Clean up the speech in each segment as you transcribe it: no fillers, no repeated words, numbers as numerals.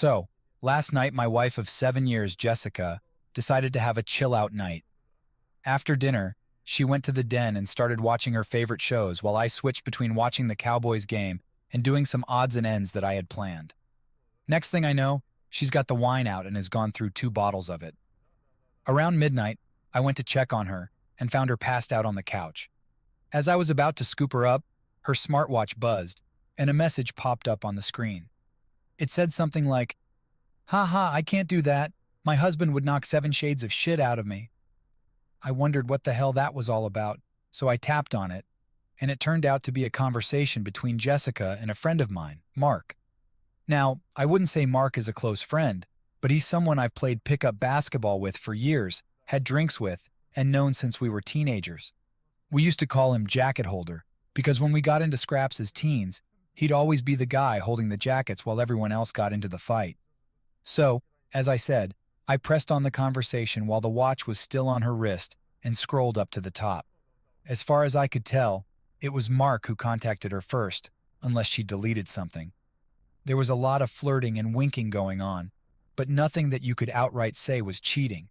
So, last night my wife of 7 years, Jessica, decided to have a chill-out night. After dinner, she went to the den and started watching her favorite shows while I switched between watching the Cowboys game and doing some odds and ends that I had planned. Next thing I know, she's got the wine out and has gone through 2 bottles of it. Around midnight, I went to check on her and found her passed out on the couch. As I was about to scoop her up, her smartwatch buzzed and a message popped up on the screen. It said something like, "Ha ha, I can't do that. My husband would knock 7 shades of shit out of me." I wondered what the hell that was all about, so I tapped on it, and it turned out to be a conversation between Jessica and a friend of mine, Mark. Now, I wouldn't say Mark is a close friend, but he's someone I've played pickup basketball with for years, had drinks with, and known since we were teenagers. We used to call him Jacket Holder, because when we got into scraps as teens, he'd always be the guy holding the jackets while everyone else got into the fight. So, as I said, I pressed on the conversation while the watch was still on her wrist and scrolled up to the top. As far as I could tell, it was Mark who contacted her first, unless she deleted something. There was a lot of flirting and winking going on, but nothing that you could outright say was cheating.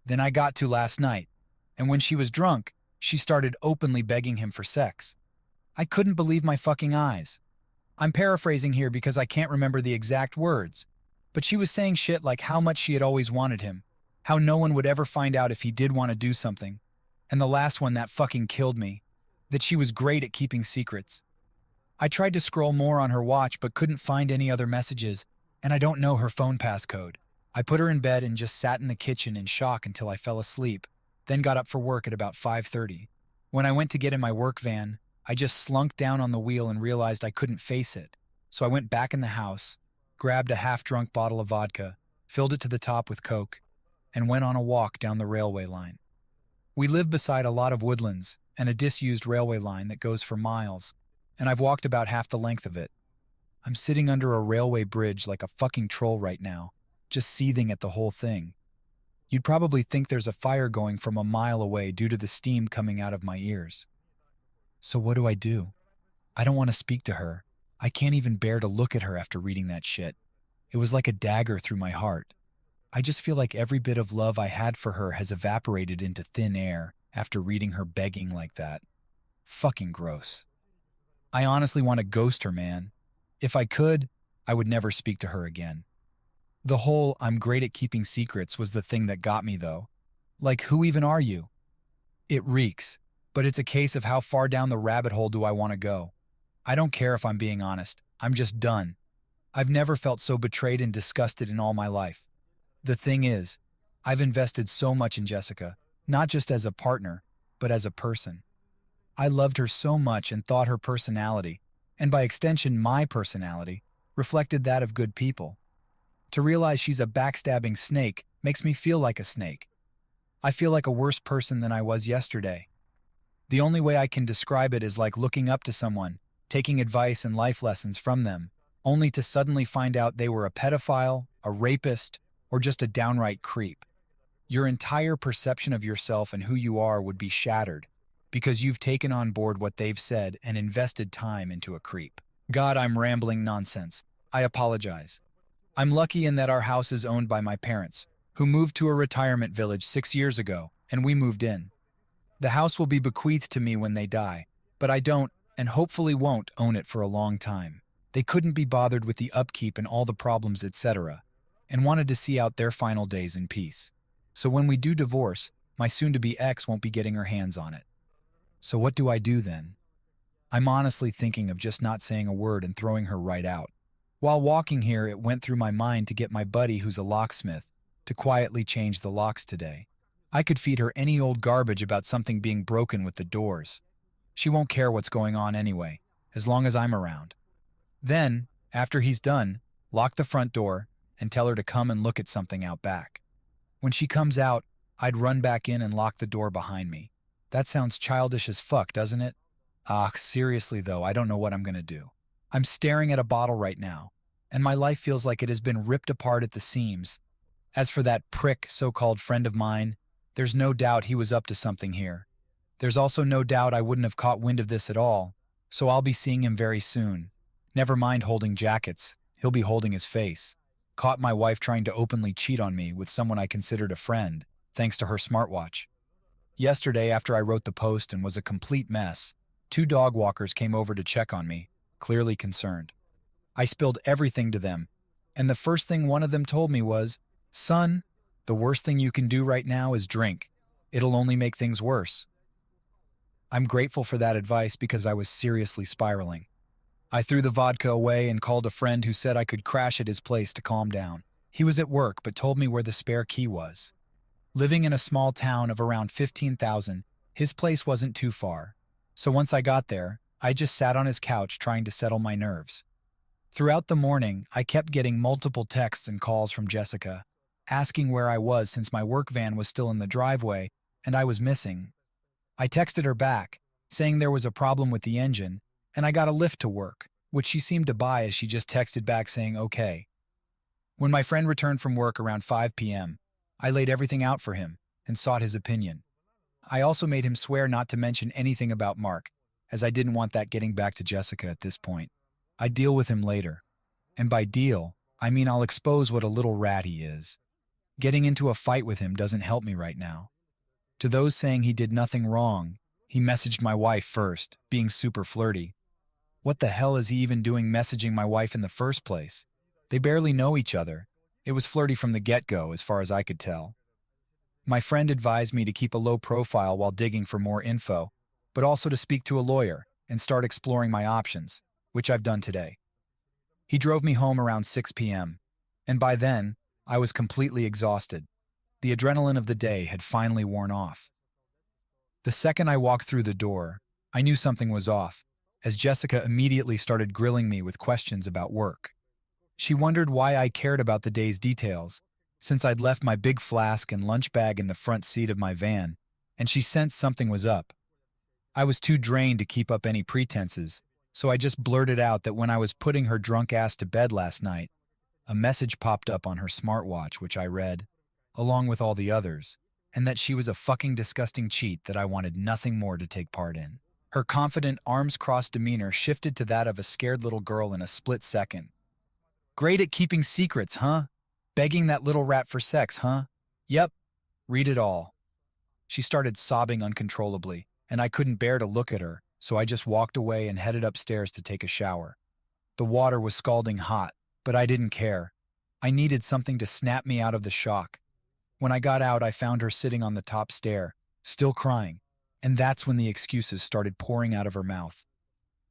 Then I got to last night, and when she was drunk, she started openly begging him for sex. I couldn't believe my fucking eyes. I'm paraphrasing here because I can't remember the exact words, but she was saying shit like how much she had always wanted him, how no one would ever find out if he did want to do something, and the last one that fucking killed me, that she was great at keeping secrets. I tried to scroll more on her watch but couldn't find any other messages, and I don't know her phone passcode. I put her in bed and just sat in the kitchen in shock until I fell asleep, then got up for work at about 5:30. When I went to get in my work van, I just slunk down on the wheel and realized I couldn't face it, so I went back in the house, grabbed a half-drunk bottle of vodka, filled it to the top with Coke, and went on a walk down the railway line. We live beside a lot of woodlands and a disused railway line that goes for miles, and I've walked about half the length of it. I'm sitting under a railway bridge like a fucking troll right now, just seething at the whole thing. You'd probably think there's a fire going from a mile away due to the steam coming out of my ears. So what do? I don't want to speak to her. I can't even bear to look at her after reading that shit. It was like a dagger through my heart. I just feel like every bit of love I had for her has evaporated into thin air after reading her begging like that. Fucking gross. I honestly want to ghost her, man. If I could, I would never speak to her again. The whole "I'm great at keeping secrets" was the thing that got me, though. Like, who even are you? It reeks, but it's a case of how far down the rabbit hole do I want to go. I don't care if I'm being honest. I'm just done. I've never felt so betrayed and disgusted in all my life. The thing is, I've invested so much in Jessica, not just as a partner, but as a person. I loved her so much and thought her personality, and by extension my personality, reflected that of good people. To realize she's a backstabbing snake makes me feel like a snake. I feel like a worse person than I was yesterday. The only way I can describe it is like looking up to someone, taking advice and life lessons from them, only to suddenly find out they were a pedophile, a rapist, or just a downright creep. Your entire perception of yourself and who you are would be shattered because you've taken on board what they've said and invested time into a creep. God, I'm rambling nonsense. I apologize. I'm lucky in that our house is owned by my parents, who moved to a retirement village 6 years ago, and we moved in. The house will be bequeathed to me when they die, but I don't, and hopefully won't, own it for a long time. They couldn't be bothered with the upkeep and all the problems, etc., and wanted to see out their final days in peace. So when we do divorce, my soon-to-be ex won't be getting her hands on it. So what do I do then? I'm honestly thinking of just not saying a word and throwing her right out. While walking here, it went through my mind to get my buddy, who's a locksmith, to quietly change the locks today. I could feed her any old garbage about something being broken with the doors. She won't care what's going on anyway, as long as I'm around. Then, after he's done, lock the front door and tell her to come and look at something out back. When she comes out, I'd run back in and lock the door behind me. That sounds childish as fuck, doesn't it? Seriously though, I don't know what I'm gonna do. I'm staring at a bottle right now, and my life feels like it has been ripped apart at the seams. As for that prick so-called friend of mine, there's no doubt he was up to something here. There's also no doubt I wouldn't have caught wind of this at all, so I'll be seeing him very soon. Never mind holding jackets, he'll be holding his face. caught my wife trying to openly cheat on me with someone I considered a friend, thanks to her smartwatch. Yesterday, after I wrote the post and was a complete mess, two dog walkers came over to check on me, clearly concerned. I spilled everything to them, and the first thing one of them told me was, "Son, the worst thing you can do right now is drink. It'll only make things worse." I'm grateful for that advice because I was seriously spiraling. I threw the vodka away and called a friend who said I could crash at his place to calm down. He was at work but told me where the spare key was. Living in a small town of around 15,000, his place wasn't too far. So once I got there, I just sat on his couch trying to settle my nerves. Throughout the morning, I kept getting multiple texts and calls from Jessica, asking where I was since my work van was still in the driveway and I was missing. I texted her back, saying there was a problem with the engine, and I got a lift to work, which she seemed to buy as she just texted back saying okay. When my friend returned from work around 5 p.m., I laid everything out for him and sought his opinion. I also made him swear not to mention anything about Mark, as I didn't want that getting back to Jessica at this point. I'd deal with him later. And by deal, I mean I'll expose what a little rat he is. Getting into a fight with him doesn't help me right now. To those saying he did nothing wrong, he messaged my wife first, being super flirty. What the hell is he even doing messaging my wife in the first place? They barely know each other. It was flirty from the get-go, as far as I could tell. My friend advised me to keep a low profile while digging for more info, but also to speak to a lawyer and start exploring my options, which I've done today. He drove me home around 6 p.m., and by then, I was completely exhausted. The adrenaline of the day had finally worn off. The second I walked through the door, I knew something was off, as Jessica immediately started grilling me with questions about work. She wondered why I cared about the day's details, since I'd left my big flask and lunch bag in the front seat of my van, and she sensed something was up. I was too drained to keep up any pretenses, so I just blurted out that when I was putting her drunk ass to bed last night, a message popped up on her smartwatch which I read, along with all the others, and that she was a fucking disgusting cheat that I wanted nothing more to take part in. Her confident, arms-crossed demeanor shifted to that of a scared little girl in a split second. "Great at keeping secrets, huh? Begging that little rat for sex, huh? Yep, read it all." She started sobbing uncontrollably, and I couldn't bear to look at her, so I just walked away and headed upstairs to take a shower. The water was scalding hot, but I didn't care. I needed something to snap me out of the shock. When I got out, I found her sitting on the top stair, still crying, and that's when the excuses started pouring out of her mouth.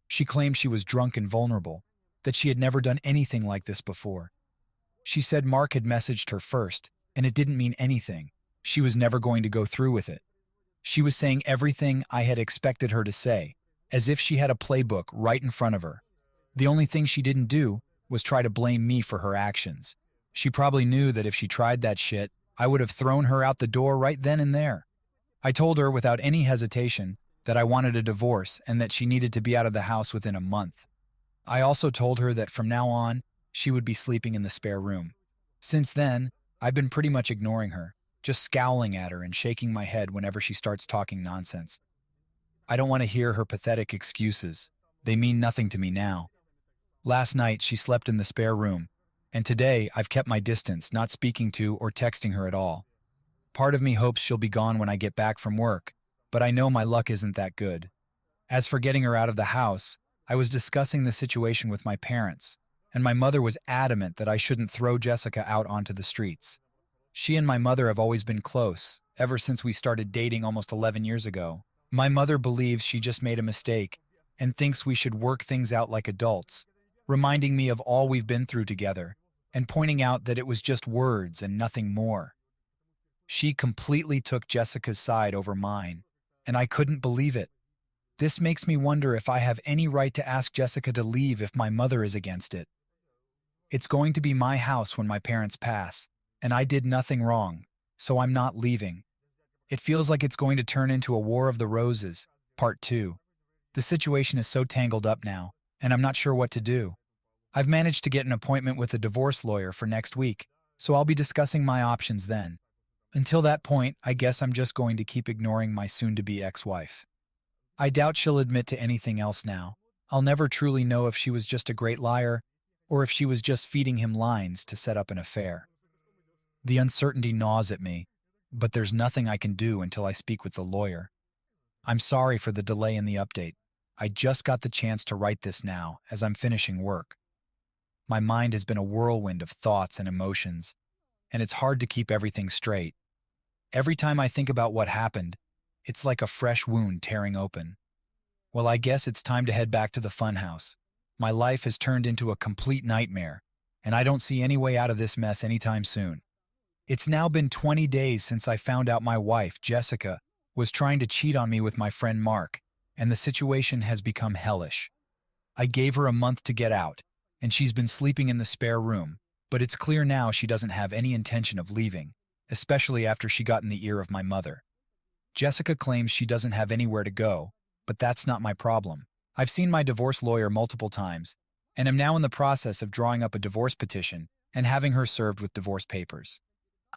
She claimed she was drunk and vulnerable, that she had never done anything like this before. She said Mark had messaged her first, and it didn't mean anything. She was never going to go through with it. She was saying everything I had expected her to say, as if she had a playbook right in front of her. The only thing she didn't do was try to blame me for her actions. She probably knew that if she tried that shit, I would have thrown her out the door right then and there. I told her without any hesitation that I wanted a divorce and that she needed to be out of the house within a month. I also told her that from now on, she would be sleeping in the spare room. Since then, I've been pretty much ignoring her, just scowling at her and shaking my head whenever she starts talking nonsense. I don't want to hear her pathetic excuses. They mean nothing to me now. Last night, she slept in the spare room, and today I've kept my distance, not speaking to or texting her at all. Part of me hopes she'll be gone when I get back from work, but I know my luck isn't that good. As for getting her out of the house, I was discussing the situation with my parents, and my mother was adamant that I shouldn't throw Jessica out onto the streets. She and my mother have always been close, ever since we started dating almost 11 years ago. My mother believes she just made a mistake and thinks we should work things out like adults, reminding me of all we've been through together and pointing out that it was just words and nothing more. She completely took Jessica's side over mine, and I couldn't believe it. This makes me wonder if I have any right to ask Jessica to leave if my mother is against it. It's going to be my house when my parents pass, and I did nothing wrong, so I'm not leaving. It feels like it's going to turn into a War of the Roses, Part 2. The situation is so tangled up now, and I'm not sure what to do. I've managed to get an appointment with a divorce lawyer for next week, so I'll be discussing my options then. Until that point, I guess I'm just going to keep ignoring my soon-to-be ex-wife. I doubt she'll admit to anything else now. I'll never truly know if she was just a great liar or if she was just feeding him lines to set up an affair. The uncertainty gnaws at me, but there's nothing I can do until I speak with the lawyer. I'm sorry for the delay in the update. I just got the chance to write this now as I'm finishing work. My mind has been a whirlwind of thoughts and emotions, and it's hard to keep everything straight. Every time I think about what happened, it's like a fresh wound tearing open. Well, I guess it's time to head back to the funhouse. My life has turned into a complete nightmare, and I don't see any way out of this mess anytime soon. It's now been 20 days since I found out my wife, Jessica, was trying to cheat on me with my friend Mark, and the situation has become hellish. I gave her a month to get out, and she's been sleeping in the spare room, but it's clear now she doesn't have any intention of leaving, especially after she got in the ear of my mother. Jessica claims she doesn't have anywhere to go, but that's not my problem. I've seen my divorce lawyer multiple times, and am now in the process of drawing up a divorce petition and having her served with divorce papers.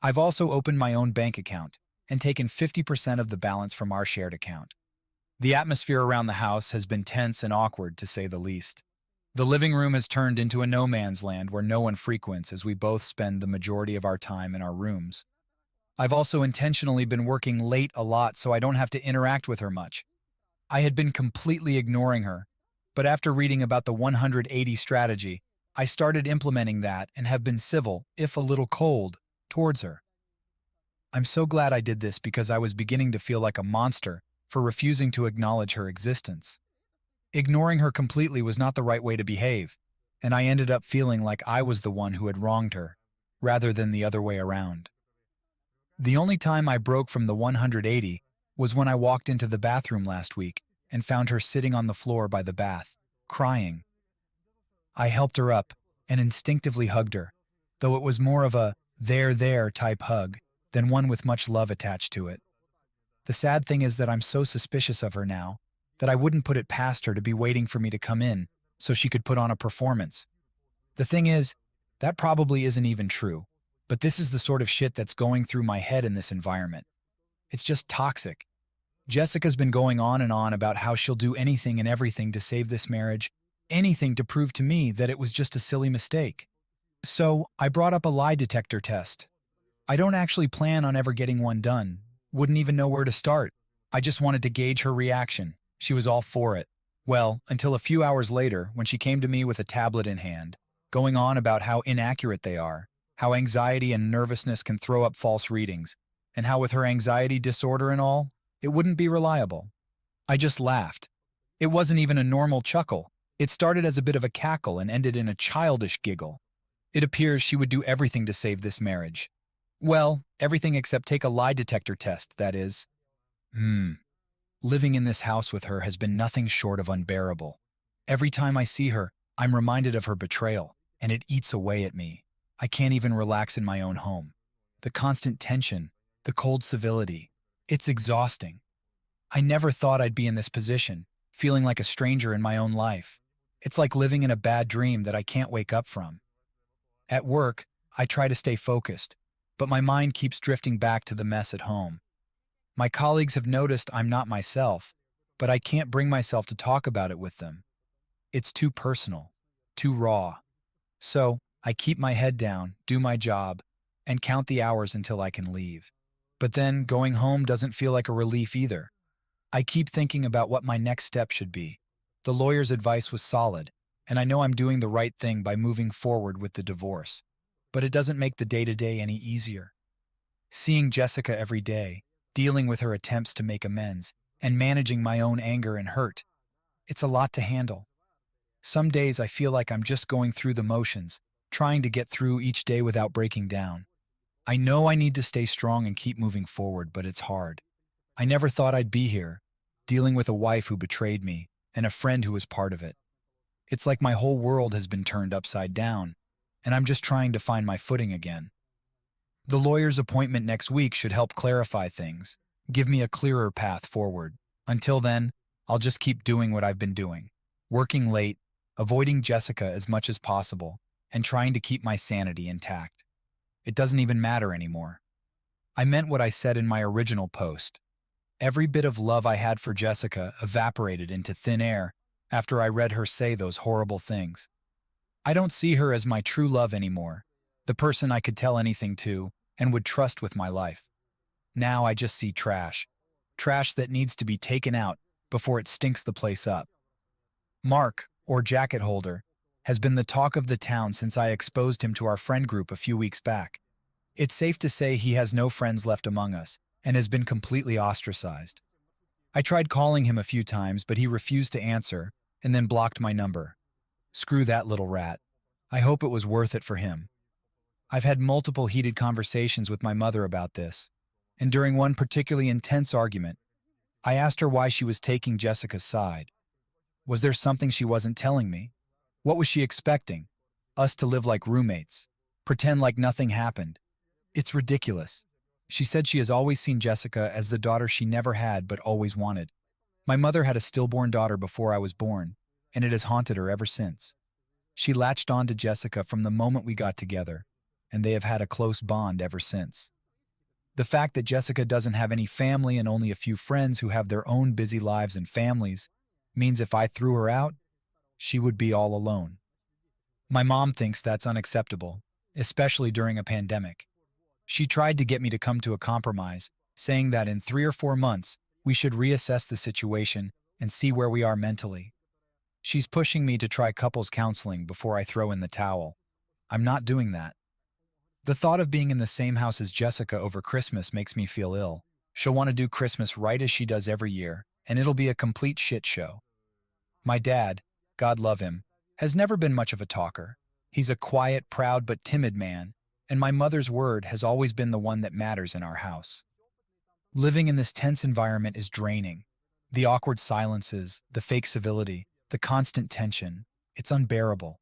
I've also opened my own bank account and taken 50% of the balance from our shared account. The atmosphere around the house has been tense and awkward, to say the least. The living room has turned into a no-man's land where no one frequents as we both spend the majority of our time in our rooms. I've also intentionally been working late a lot so I don't have to interact with her much. I had been completely ignoring her, but after reading about the 180 strategy, I started implementing that and have been civil, if a little cold, towards her. I'm so glad I did this because I was beginning to feel like a monster for refusing to acknowledge her existence. Ignoring her completely was not the right way to behave, and I ended up feeling like I was the one who had wronged her, rather than the other way around. The only time I broke from the 180 was when I walked into the bathroom last week and found her sitting on the floor by the bath, crying. I helped her up and instinctively hugged her, though it was more of a there type hug than one with much love attached to it. The sad thing is that I'm so suspicious of her now that I wouldn't put it past her to be waiting for me to come in so she could put on a performance. The thing is, that probably isn't even true, but this is the sort of shit that's going through my head in this environment. It's just toxic. Jessica's been going on and on about how she'll do anything and everything to save this marriage, anything to prove to me that it was just a silly mistake. So, I brought up a lie detector test. I don't actually plan on ever getting one done, wouldn't even know where to start. I just wanted to gauge her reaction. She was all for it. Well, until a few hours later, when she came to me with a tablet in hand, going on about how inaccurate they are, how anxiety and nervousness can throw up false readings, and how with her anxiety disorder and all, it wouldn't be reliable. I just laughed. It wasn't even a normal chuckle. It started as a bit of a cackle and ended in a childish giggle. It appears she would do everything to save this marriage. Well, everything except take a lie detector test, that is. Living in this house with her has been nothing short of unbearable. Every time I see her, I'm reminded of her betrayal, and it eats away at me. I can't even relax in my own home. The constant tension, the cold civility, it's exhausting. I never thought I'd be in this position, feeling like a stranger in my own life. It's like living in a bad dream that I can't wake up from. At work, I try to stay focused, but my mind keeps drifting back to the mess at home. My colleagues have noticed I'm not myself, but I can't bring myself to talk about it with them. It's too personal, too raw. So, I keep my head down, do my job, and count the hours until I can leave. But then, going home doesn't feel like a relief either. I keep thinking about what my next step should be. The lawyer's advice was solid, and I know I'm doing the right thing by moving forward with the divorce. But it doesn't make the day-to-day any easier. Seeing Jessica every day, dealing with her attempts to make amends, and managing my own anger and hurt, it's a lot to handle. Some days I feel like I'm just going through the motions, trying to get through each day without breaking down. I know I need to stay strong and keep moving forward, but it's hard. I never thought I'd be here, dealing with a wife who betrayed me and a friend who was part of it. It's like my whole world has been turned upside down, and I'm just trying to find my footing again. The lawyer's appointment next week should help clarify things, give me a clearer path forward. Until then, I'll just keep doing what I've been doing, working late, avoiding Jessica as much as possible, and trying to keep my sanity intact. It doesn't even matter anymore. I meant what I said in my original post. Every bit of love I had for Jessica evaporated into thin air after I read her say those horrible things. I don't see her as my true love anymore, the person I could tell anything to and would trust with my life. Now I just see trash. Trash that needs to be taken out before it stinks the place up. Mark, or jacket holder, has been the talk of the town since I exposed him to our friend group a few weeks back. It's safe to say he has no friends left among us and has been completely ostracized. I tried calling him a few times, but he refused to answer and then blocked my number. Screw that little rat. I hope it was worth it for him. I've had multiple heated conversations with my mother about this, and during one particularly intense argument, I asked her why she was taking Jessica's side. Was there something she wasn't telling me? What was she expecting? Us to live like roommates, pretend like nothing happened. It's ridiculous. She said she has always seen Jessica as the daughter she never had but always wanted. My mother had a stillborn daughter before I was born, and it has haunted her ever since. She latched on to Jessica from the moment we got together, and they have had a close bond ever since. The fact that Jessica doesn't have any family and only a few friends who have their own busy lives and families means if I threw her out, she would be all alone. My mom thinks that's unacceptable, especially during a pandemic. She tried to get me to come to a compromise, saying that in 3 or 4 months, we should reassess the situation and see where we are mentally. She's pushing me to try couples counseling before I throw in the towel. I'm not doing that. The thought of being in the same house as Jessica over Christmas makes me feel ill. She'll want to do Christmas right as she does every year, and it'll be a complete shit show. My dad, God love him, has never been much of a talker. He's a quiet, proud, but timid man, and my mother's word has always been the one that matters in our house. Living in this tense environment is draining. The awkward silences, the fake civility, the constant tension, it's unbearable.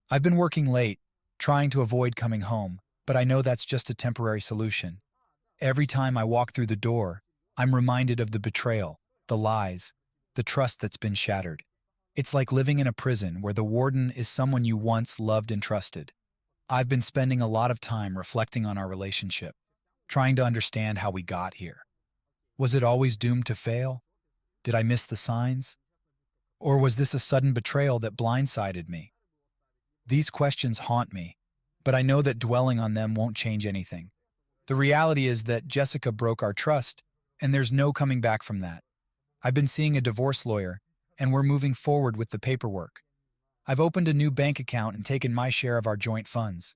I've been working late, trying to avoid coming home, but I know that's just a temporary solution. Every time I walk through the door, I'm reminded of the betrayal, the lies, the trust that's been shattered. It's like living in a prison where the warden is someone you once loved and trusted. I've been spending a lot of time reflecting on our relationship, trying to understand how we got here. Was it always doomed to fail? Did I miss the signs? Or was this a sudden betrayal that blindsided me? These questions haunt me, but I know that dwelling on them won't change anything. The reality is that Jessica broke our trust, and there's no coming back from that. I've been seeing a divorce lawyer, and we're moving forward with the paperwork. I've opened a new bank account and taken my share of our joint funds.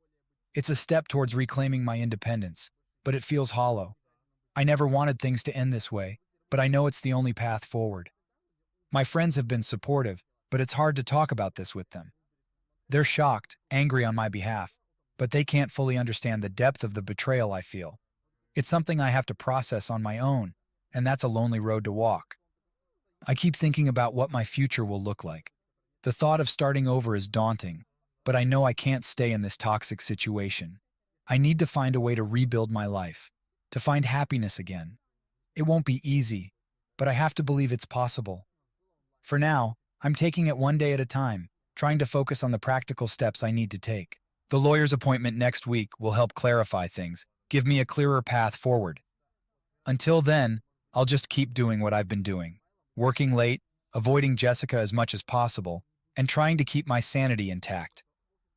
It's a step towards reclaiming my independence, but it feels hollow. I never wanted things to end this way, but I know it's the only path forward. My friends have been supportive, but it's hard to talk about this with them. They're shocked, angry on my behalf, but they can't fully understand the depth of the betrayal I feel. It's something I have to process on my own, and that's a lonely road to walk. I keep thinking about what my future will look like. The thought of starting over is daunting, but I know I can't stay in this toxic situation. I need to find a way to rebuild my life, to find happiness again. It won't be easy, but I have to believe it's possible. For now, I'm taking it one day at a time, trying to focus on the practical steps I need to take. The lawyer's appointment next week will help clarify things, give me a clearer path forward. Until then, I'll just keep doing what I've been doing, working late, avoiding Jessica as much as possible, and trying to keep my sanity intact.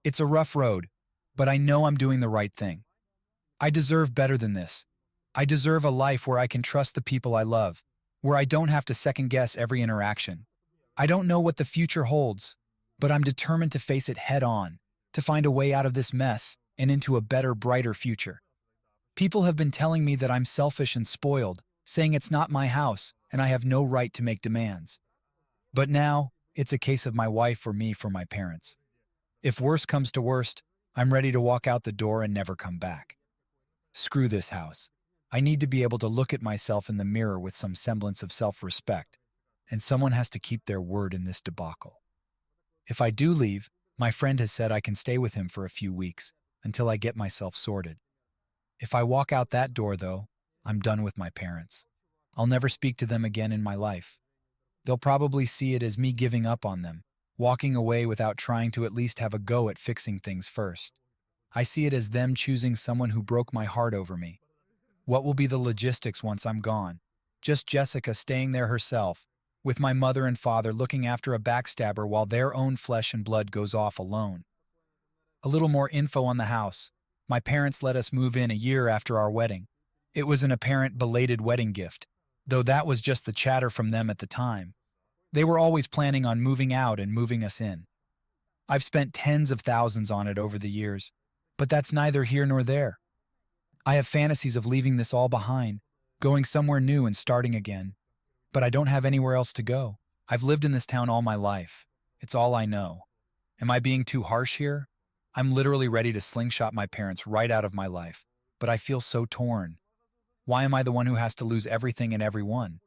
It's a rough road, but I know I'm doing the right thing. I deserve better than this. I deserve a life where I can trust the people I love, where I don't have to second-guess every interaction. I don't know what the future holds, but I'm determined to face it head-on, to find a way out of this mess and into a better, brighter future. People have been telling me that I'm selfish and spoiled, saying it's not my house and I have no right to make demands. But now, it's a case of my wife or me for my parents. If worst comes to worst, I'm ready to walk out the door and never come back. Screw this house. I need to be able to look at myself in the mirror with some semblance of self-respect, and someone has to keep their word in this debacle. If I do leave, my friend has said I can stay with him for a few weeks until I get myself sorted. If I walk out that door, though, I'm done with my parents. I'll never speak to them again in my life. They'll probably see it as me giving up on them, walking away without trying to at least have a go at fixing things first. I see it as them choosing someone who broke my heart over me. What will be the logistics once I'm gone? Just Jessica staying there herself, with my mother and father looking after a backstabber while their own flesh and blood goes off alone. A little more info on the house. My parents let us move in a year after our wedding. It was an apparent belated wedding gift, though that was just the chatter from them at the time. They were always planning on moving out and moving us in. I've spent tens of thousands on it over the years, but that's neither here nor there. I have fantasies of leaving this all behind, going somewhere new and starting again. But I don't have anywhere else to go. I've lived in this town all my life. It's all I know. Am I being too harsh here? I'm literally ready to slingshot my parents right out of my life, but I feel so torn. Why am I the one who has to lose everything and everyone?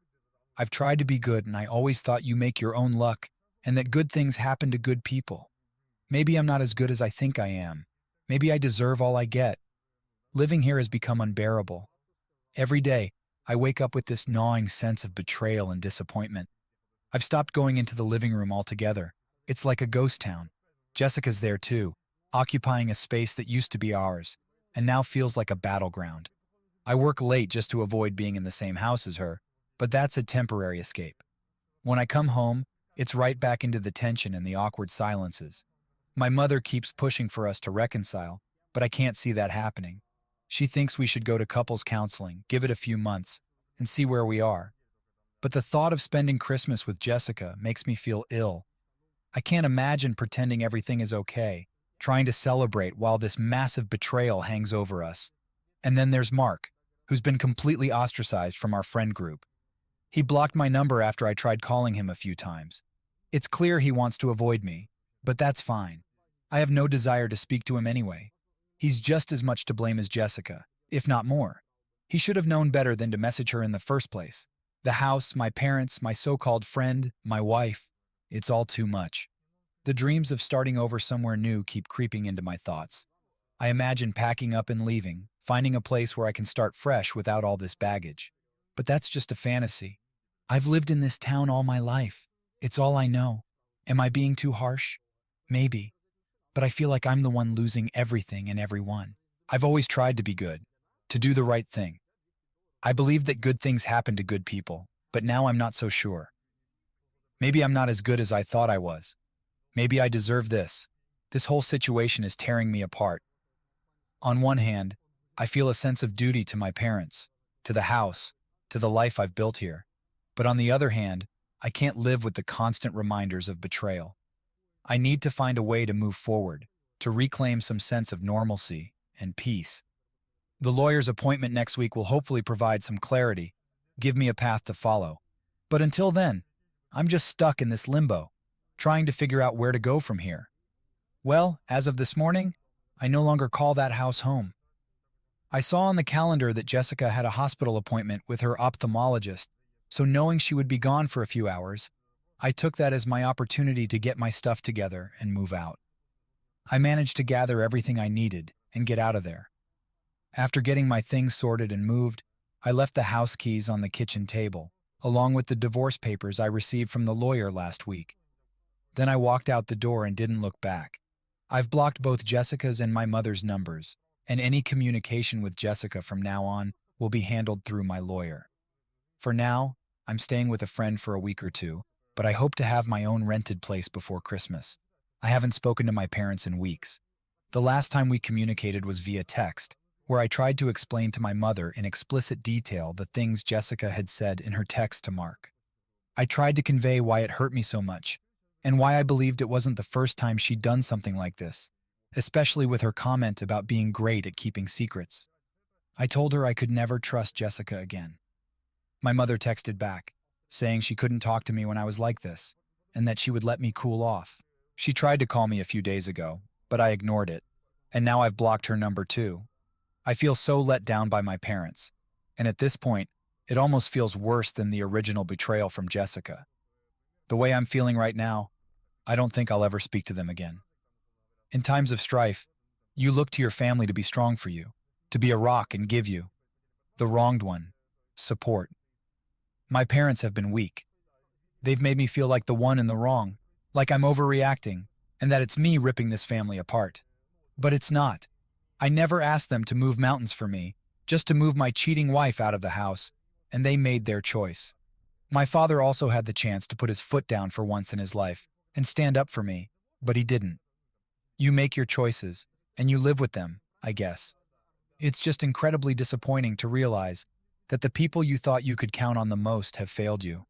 I've tried to be good, and I always thought you make your own luck and that good things happen to good people. Maybe I'm not as good as I think I am. Maybe I deserve all I get. Living here has become unbearable. Every day, I wake up with this gnawing sense of betrayal and disappointment. I've stopped going into the living room altogether. It's like a ghost town. Jessica's there too, occupying a space that used to be ours, and now feels like a battleground. I work late just to avoid being in the same house as her, but that's a temporary escape. When I come home, it's right back into the tension and the awkward silences. My mother keeps pushing for us to reconcile, but I can't see that happening. She thinks we should go to couples counseling, give it a few months, and see where we are. But the thought of spending Christmas with Jessica makes me feel ill. I can't imagine pretending everything is okay, trying to celebrate while this massive betrayal hangs over us. And then there's Mark, who's been completely ostracized from our friend group. He blocked my number after I tried calling him a few times. It's clear he wants to avoid me, but that's fine. I have no desire to speak to him anyway. He's just as much to blame as Jessica, if not more. He should have known better than to message her in the first place. The house, my parents, my so-called friend, my wife, it's all too much. The dreams of starting over somewhere new keep creeping into my thoughts. I imagine packing up and leaving, finding a place where I can start fresh without all this baggage. But that's just a fantasy. I've lived in this town all my life. It's all I know. Am I being too harsh? Maybe. But I feel like I'm the one losing everything and everyone. I've always tried to be good, to do the right thing. I believe that good things happen to good people, but now I'm not so sure. Maybe I'm not as good as I thought I was. Maybe I deserve this. This whole situation is tearing me apart. On one hand, I feel a sense of duty to my parents, to the house, to the life I've built here. But on the other hand, I can't live with the constant reminders of betrayal. I need to find a way to move forward, to reclaim some sense of normalcy and peace. The lawyer's appointment next week will hopefully provide some clarity, give me a path to follow. But until then, I'm just stuck in this limbo, trying to figure out where to go from here. Well, as of this morning, I no longer call that house home. I saw on the calendar that Jessica had a hospital appointment with her ophthalmologist, so knowing she would be gone for a few hours, I took that as my opportunity to get my stuff together and move out. I managed to gather everything I needed and get out of there. After getting my things sorted and moved, I left the house keys on the kitchen table, along with the divorce papers I received from the lawyer last week. Then I walked out the door and didn't look back. I've blocked both Jessica's and my mother's numbers, and any communication with Jessica from now on will be handled through my lawyer. For now, I'm staying with a friend for a week or two, but I hope to have my own rented place before Christmas. I haven't spoken to my parents in weeks. The last time we communicated was via text, where I tried to explain to my mother in explicit detail the things Jessica had said in her text to Mark. I tried to convey why it hurt me so much, and why I believed it wasn't the first time she'd done something like this, especially with her comment about being great at keeping secrets. I told her I could never trust Jessica again. My mother texted back, saying she couldn't talk to me when I was like this, and that she would let me cool off. She tried to call me a few days ago, but I ignored it, and now I've blocked her number too. I feel so let down by my parents, and at this point, it almost feels worse than the original betrayal from Jessica. The way I'm feeling right now, I don't think I'll ever speak to them again. In times of strife, you look to your family to be strong for you, to be a rock and give you, the wronged one, support. My parents have been weak. They've made me feel like the one in the wrong, like I'm overreacting, and that it's me ripping this family apart. But it's not. I never asked them to move mountains for me, just to move my cheating wife out of the house, and they made their choice. My father also had the chance to put his foot down for once in his life and stand up for me, but he didn't. You make your choices, and you live with them, I guess. It's just incredibly disappointing to realize that the people you thought you could count on the most have failed you.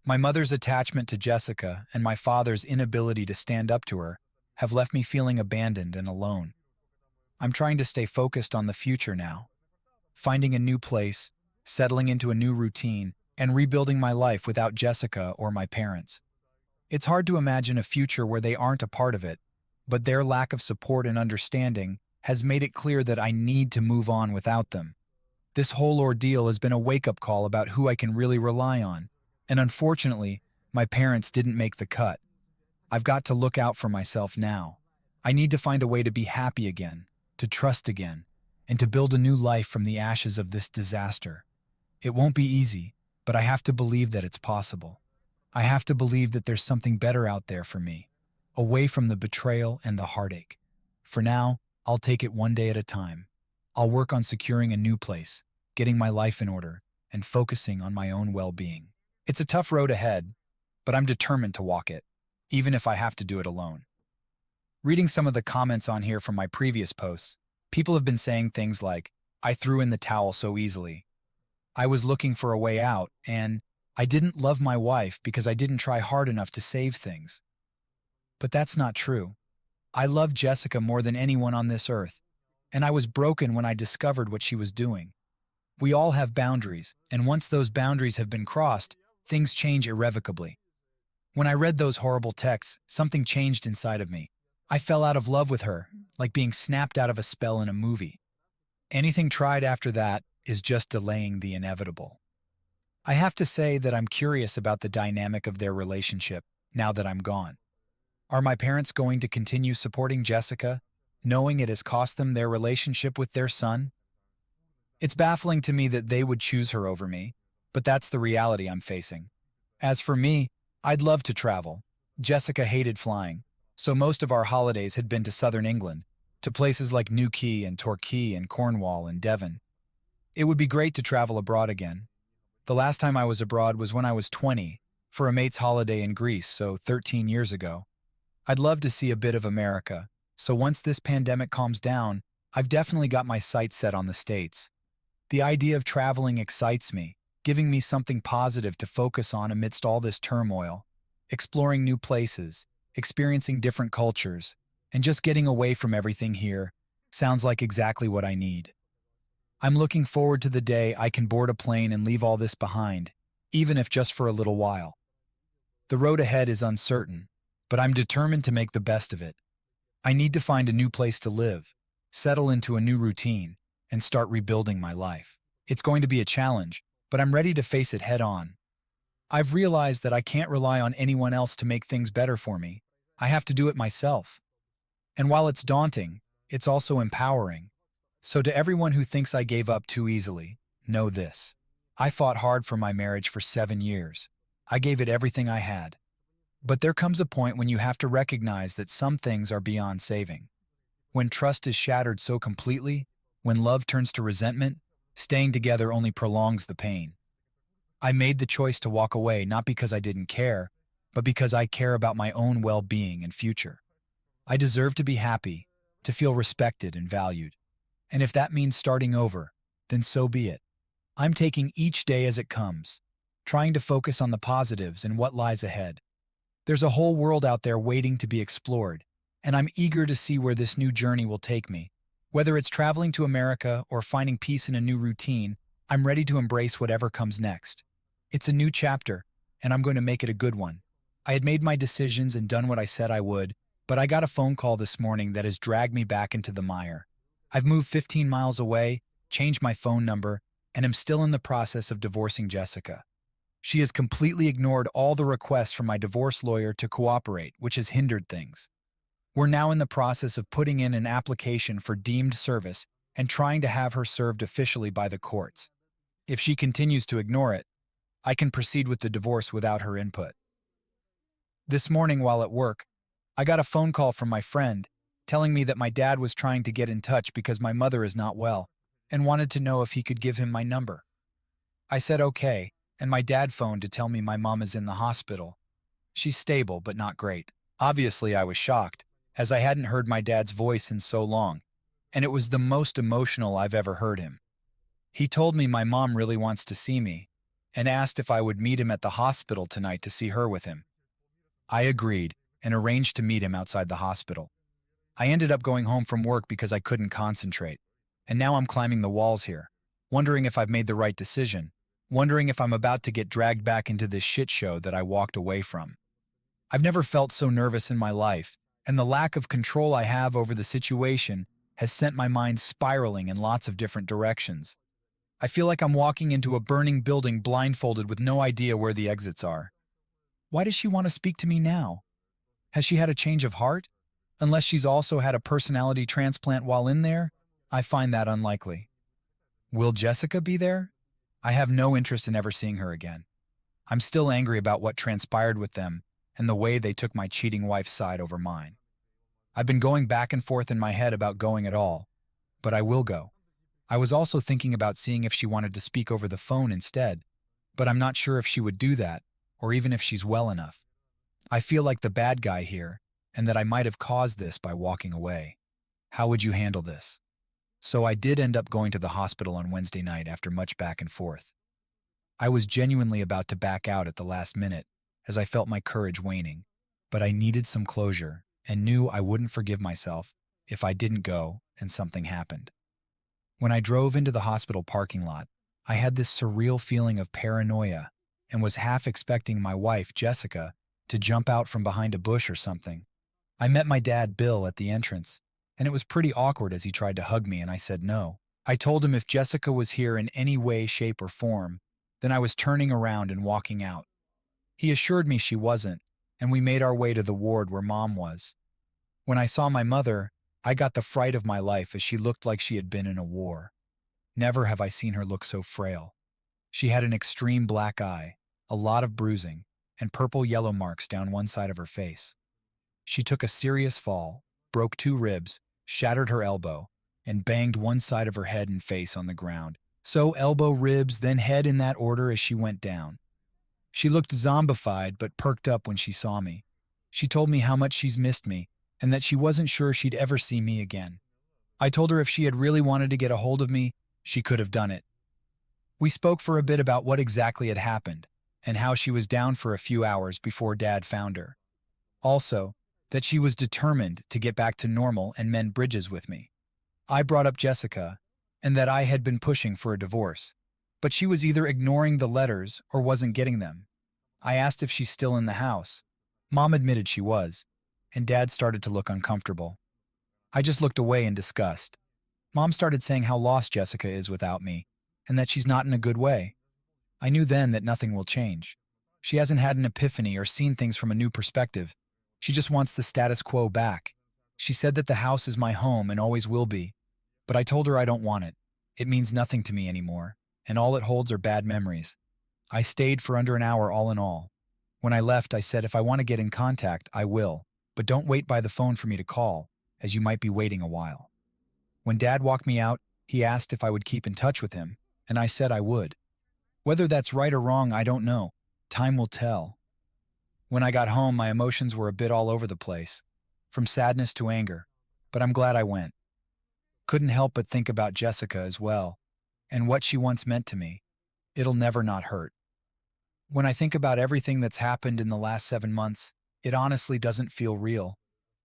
My mother's attachment to Jessica and my father's inability to stand up to her have left me feeling abandoned and alone. I'm trying to stay focused on the future now, finding a new place, settling into a new routine, and rebuilding my life without Jessica or my parents. It's hard to imagine a future where they aren't a part of it, but their lack of support and understanding has made it clear that I need to move on without them. This whole ordeal has been a wake-up call about who I can really rely on, and unfortunately, my parents didn't make the cut. I've got to look out for myself now. I need to find a way to be happy again, to trust again, and to build a new life from the ashes of this disaster. It won't be easy, but I have to believe that it's possible. I have to believe that there's something better out there for me, away from the betrayal and the heartache. For now, I'll take it one day at a time. I'll work on securing a new place, getting my life in order, and focusing on my own well-being. It's a tough road ahead, but I'm determined to walk it, even if I have to do it alone. Reading some of the comments on here from my previous posts, people have been saying things like, "I threw in the towel so easily. I was looking for a way out, and I didn't love my wife because I didn't try hard enough to save things." But that's not true. I loved Jessica more than anyone on this earth, and I was broken when I discovered what she was doing. We all have boundaries, and once those boundaries have been crossed, things change irrevocably. When I read those horrible texts, something changed inside of me. I fell out of love with her, like being snapped out of a spell in a movie. Anything tried after that is just delaying the inevitable. I have to say that I'm curious about the dynamic of their relationship now that I'm gone. Are my parents going to continue supporting Jessica, knowing it has cost them their relationship with their son? It's baffling to me that they would choose her over me, but that's the reality I'm facing. As for me, I'd love to travel. Jessica hated flying, so most of our holidays had been to southern England, to places like Newquay and Torquay and Cornwall and Devon. It would be great to travel abroad again. The last time I was abroad was when I was 20, for a mate's holiday in Greece, so 13 years ago. I'd love to see a bit of America, so once this pandemic calms down, I've definitely got my sights set on the States. The idea of traveling excites me, giving me something positive to focus on amidst all this turmoil, exploring new places, experiencing different cultures, and just getting away from everything here sounds like exactly what I need. I'm looking forward to the day I can board a plane and leave all this behind, even if just for a little while. The road ahead is uncertain, but I'm determined to make the best of it. I need to find a new place to live, settle into a new routine, and start rebuilding my life. It's going to be a challenge, but I'm ready to face it head on. I've realized that I can't rely on anyone else to make things better for me. I have to do it myself. And while it's daunting, it's also empowering. So to everyone who thinks I gave up too easily, know this. I fought hard for my marriage for 7 years. I gave it everything I had. But there comes a point when you have to recognize that some things are beyond saving. When trust is shattered so completely, when love turns to resentment, staying together only prolongs the pain. I made the choice to walk away not because I didn't care, but because I care about my own well-being and future. I deserve to be happy, to feel respected and valued. And if that means starting over, then so be it. I'm taking each day as it comes, trying to focus on the positives and what lies ahead. There's a whole world out there waiting to be explored, and I'm eager to see where this new journey will take me. Whether it's traveling to America or finding peace in a new routine, I'm ready to embrace whatever comes next. It's a new chapter, and I'm going to make it a good one. I had made my decisions and done what I said I would, but I got a phone call this morning that has dragged me back into the mire. I've moved 15 miles away, changed my phone number, and am still in the process of divorcing Jessica. She has completely ignored all the requests from my divorce lawyer to cooperate, which has hindered things. We're now in the process of putting in an application for deemed service and trying to have her served officially by the courts. If she continues to ignore it, I can proceed with the divorce without her input. This morning while at work, I got a phone call from my friend telling me that my dad was trying to get in touch because my mother is not well and wanted to know if he could give him my number. I said okay, and my dad phoned to tell me my mom is in the hospital. She's stable, but not great. Obviously, I was shocked, as I hadn't heard my dad's voice in so long, and it was the most emotional I've ever heard him. He told me my mom really wants to see me, and asked if I would meet him at the hospital tonight to see her with him. I agreed, and arranged to meet him outside the hospital. I ended up going home from work because I couldn't concentrate, and now I'm climbing the walls here, wondering if I've made the right decision, wondering if I'm about to get dragged back into this shit show that I walked away from. I've never felt so nervous in my life, and the lack of control I have over the situation has sent my mind spiraling in lots of different directions. I feel like I'm walking into a burning building blindfolded with no idea where the exits are. Why does she want to speak to me now? Has she had a change of heart? Unless she's also had a personality transplant while in there, I find that unlikely. Will Jessica be there? I have no interest in ever seeing her again. I'm still angry about what transpired with them and the way they took my cheating wife's side over mine. I've been going back and forth in my head about going at all, but I will go. I was also thinking about seeing if she wanted to speak over the phone instead, but I'm not sure if she would do that, or even if she's well enough. I feel like the bad guy here, and that I might have caused this by walking away. How would you handle this? So I did end up going to the hospital on Wednesday night after much back and forth. I was genuinely about to back out at the last minute, as I felt my courage waning, but I needed some closure and knew I wouldn't forgive myself if I didn't go and something happened. When I drove into the hospital parking lot, I had this surreal feeling of paranoia and was half expecting my wife, Jessica, to jump out from behind a bush or something. I met my dad, Bill, at the entrance, and it was pretty awkward as he tried to hug me and I said no. I told him if Jessica was here in any way, shape, or form, then I was turning around and walking out. He assured me she wasn't, and we made our way to the ward where Mom was. When I saw my mother, I got the fright of my life as she looked like she had been in a war. Never have I seen her look so frail. She had an extreme black eye, a lot of bruising, and purple-yellow marks down one side of her face. She took a serious fall, broke 2 ribs, shattered her elbow, and banged one side of her head and face on the ground. So elbow, ribs, then head in that order as she went down. She looked zombified but perked up when she saw me. She told me how much she's missed me and that she wasn't sure she'd ever see me again. I told her if she had really wanted to get a hold of me, she could have done it. We spoke for a bit about what exactly had happened and how she was down for a few hours before Dad found her. Also, that she was determined to get back to normal and mend bridges with me. I brought up Jessica and that I had been pushing for a divorce, but she was either ignoring the letters or wasn't getting them. I asked if she's still in the house. Mom admitted she was, and Dad started to look uncomfortable. I just looked away in disgust. Mom started saying how lost Jessica is without me, and that she's not in a good way. I knew then that nothing will change. She hasn't had an epiphany or seen things from a new perspective. She just wants the status quo back. She said that the house is my home and always will be, but I told her I don't want it. It means nothing to me anymore, and all it holds are bad memories. I stayed for under an hour all in all. When I left, I said if I want to get in contact, I will, but don't wait by the phone for me to call, as you might be waiting a while. When Dad walked me out, he asked if I would keep in touch with him, and I said I would. Whether that's right or wrong, I don't know. Time will tell. When I got home, my emotions were a bit all over the place, from sadness to anger, but I'm glad I went. Couldn't help but think about Jessica as well, and what she once meant to me. It'll never not hurt. When I think about everything that's happened in the last 7 months, it honestly doesn't feel real.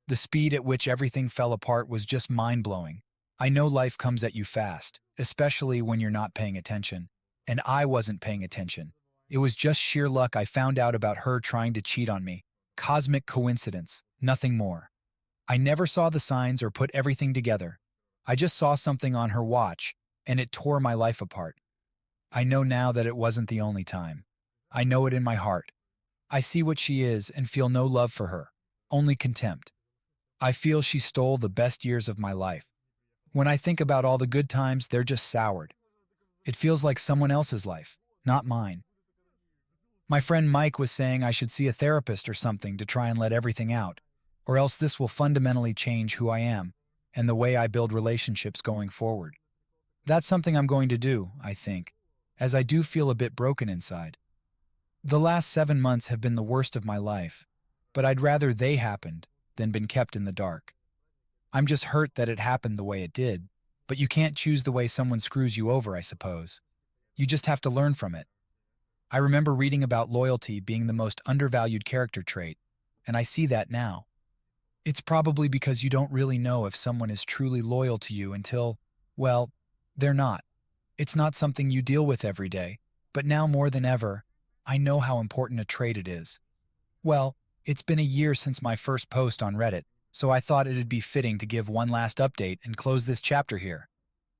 The speed at which everything fell apart was just mind-blowing. I know life comes at you fast, especially when you're not paying attention. And I wasn't paying attention. It was just sheer luck I found out about her trying to cheat on me. Cosmic coincidence, nothing more. I never saw the signs or put everything together. I just saw something on her watch, and it tore my life apart. I know now that it wasn't the only time. I know it in my heart. I see what she is and feel no love for her, only contempt. I feel she stole the best years of my life. When I think about all the good times, they're just soured. It feels like someone else's life, not mine. My friend Mike was saying I should see a therapist or something to try and let everything out, or else this will fundamentally change who I am and the way I build relationships going forward. That's something I'm going to do, I think, as I do feel a bit broken inside. The last 7 months have been the worst of my life, but I'd rather they happened than been kept in the dark. I'm just hurt that it happened the way it did, but you can't choose the way someone screws you over, I suppose. You just have to learn from it. I remember reading about loyalty being the most undervalued character trait, and I see that now. It's probably because you don't really know if someone is truly loyal to you until, well, they're not. It's not something you deal with every day, but now more than ever, I know how important a trait it is. Well, it's been a year since my first post on Reddit, so I thought it'd be fitting to give one last update and close this chapter here.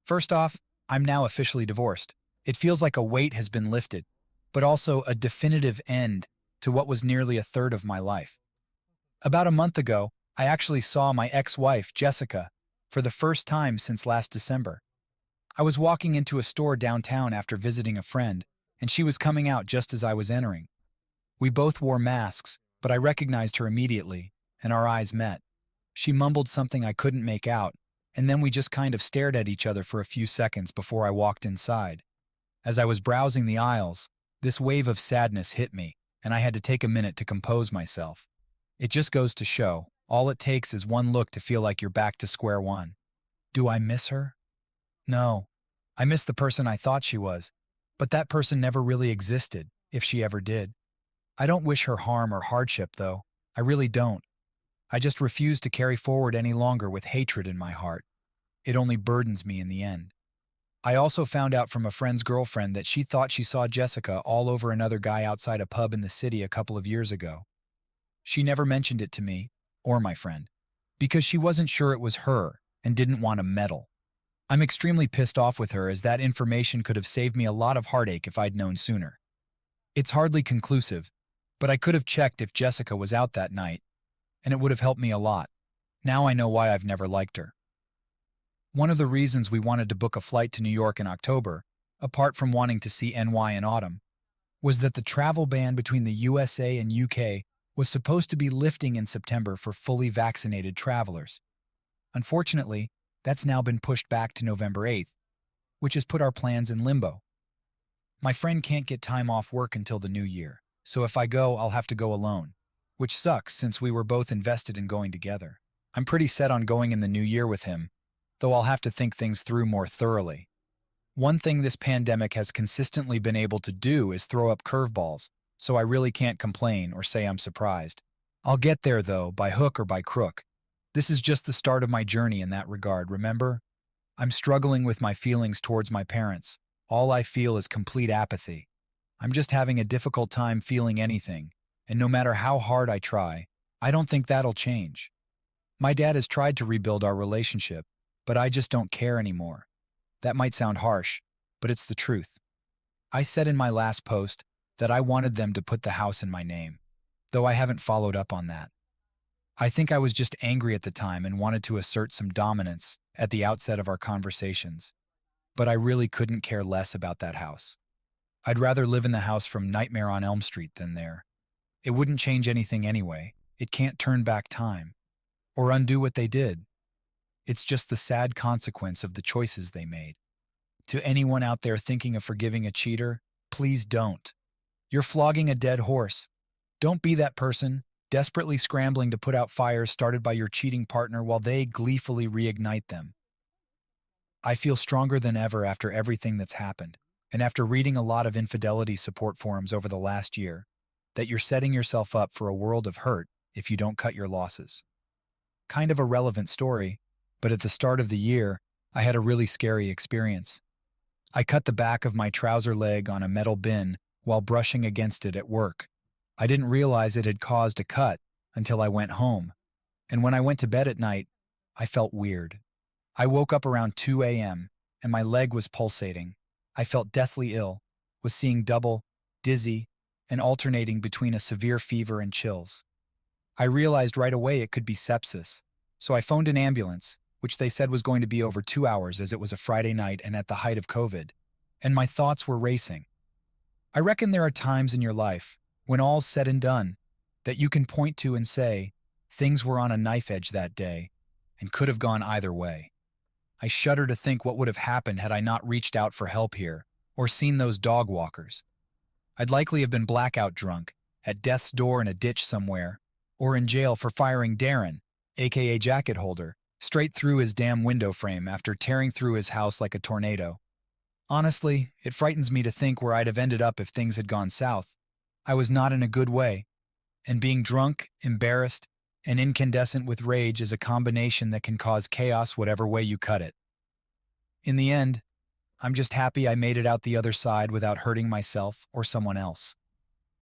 First off, I'm now officially divorced. It feels like a weight has been lifted, but also a definitive end to what was nearly a third of my life. About a month ago, I actually saw my ex-wife, Jessica, for the first time since last December. I was walking into a store downtown after visiting a friend, and she was coming out just as I was entering. We both wore masks, but I recognized her immediately, and our eyes met. She mumbled something I couldn't make out, and then we just kind of stared at each other for a few seconds before I walked inside. As I was browsing the aisles, this wave of sadness hit me, and I had to take a minute to compose myself. It just goes to show, all it takes is one look to feel like you're back to square one. Do I miss her? No. I miss the person I thought she was, but that person never really existed, if she ever did. I don't wish her harm or hardship, though. I really don't. I just refuse to carry forward any longer with hatred in my heart. It only burdens me in the end. I also found out from a friend's girlfriend that she thought she saw Jessica all over another guy outside a pub in the city a couple of years ago. She never mentioned it to me, or my friend, because she wasn't sure it was her and didn't want to meddle. I'm extremely pissed off with her as that information could have saved me a lot of heartache if I'd known sooner. It's hardly conclusive, but I could have checked if Jessica was out that night, and it would have helped me a lot. Now I know why I've never liked her. One of the reasons we wanted to book a flight to New York in October, apart from wanting to see NY in autumn, was that the travel ban between the USA and UK was supposed to be lifting in September for fully vaccinated travelers. Unfortunately, that's now been pushed back to November 8th, which has put our plans in limbo. My friend can't get time off work until the new year, so if I go, I'll have to go alone, which sucks since we were both invested in going together. I'm pretty set on going in the new year with him, though I'll have to think things through more thoroughly. One thing this pandemic has consistently been able to do is throw up curveballs, so I really can't complain or say I'm surprised. I'll get there, though, by hook or by crook. This is just the start of my journey in that regard, remember? I'm struggling with my feelings towards my parents. All I feel is complete apathy. I'm just having a difficult time feeling anything, and no matter how hard I try, I don't think that'll change. My dad has tried to rebuild our relationship, but I just don't care anymore. That might sound harsh, but it's the truth. I said in my last post that I wanted them to put the house in my name, though I haven't followed up on that. I think I was just angry at the time and wanted to assert some dominance at the outset of our conversations, but I really couldn't care less about that house. I'd rather live in the house from Nightmare on Elm Street than there. It wouldn't change anything anyway. It can't turn back time or undo what they did. It's just the sad consequence of the choices they made. To anyone out there thinking of forgiving a cheater, please don't. You're flogging a dead horse. Don't be that person, desperately scrambling to put out fires started by your cheating partner while they gleefully reignite them. I feel stronger than ever after everything that's happened, and after reading a lot of infidelity support forums over the last year, that you're setting yourself up for a world of hurt if you don't cut your losses. Kind of a relevant story, but at the start of the year, I had a really scary experience. I cut the back of my trouser leg on a metal bin while brushing against it at work. I didn't realize it had caused a cut until I went home, and when I went to bed at night, I felt weird. I woke up around 2 a.m., and my leg was pulsating. I felt deathly ill, was seeing double, dizzy, and alternating between a severe fever and chills. I realized right away it could be sepsis, so I phoned an ambulance, which they said was going to be over 2 hours as it was a Friday night and at the height of COVID, and my thoughts were racing. I reckon there are times in your life, when all's said and done, that you can point to and say, things were on a knife edge that day, and could have gone either way. I shudder to think what would have happened had I not reached out for help here, or seen those dog walkers. I'd likely have been blackout drunk, at death's door in a ditch somewhere, or in jail for firing Darren, aka Jacket Holder, straight through his damn window frame after tearing through his house like a tornado. Honestly, it frightens me to think where I'd have ended up if things had gone south. I was not in a good way, and being drunk, embarrassed, and incandescent with rage is a combination that can cause chaos whatever way you cut it. In the end, I'm just happy I made it out the other side without hurting myself or someone else.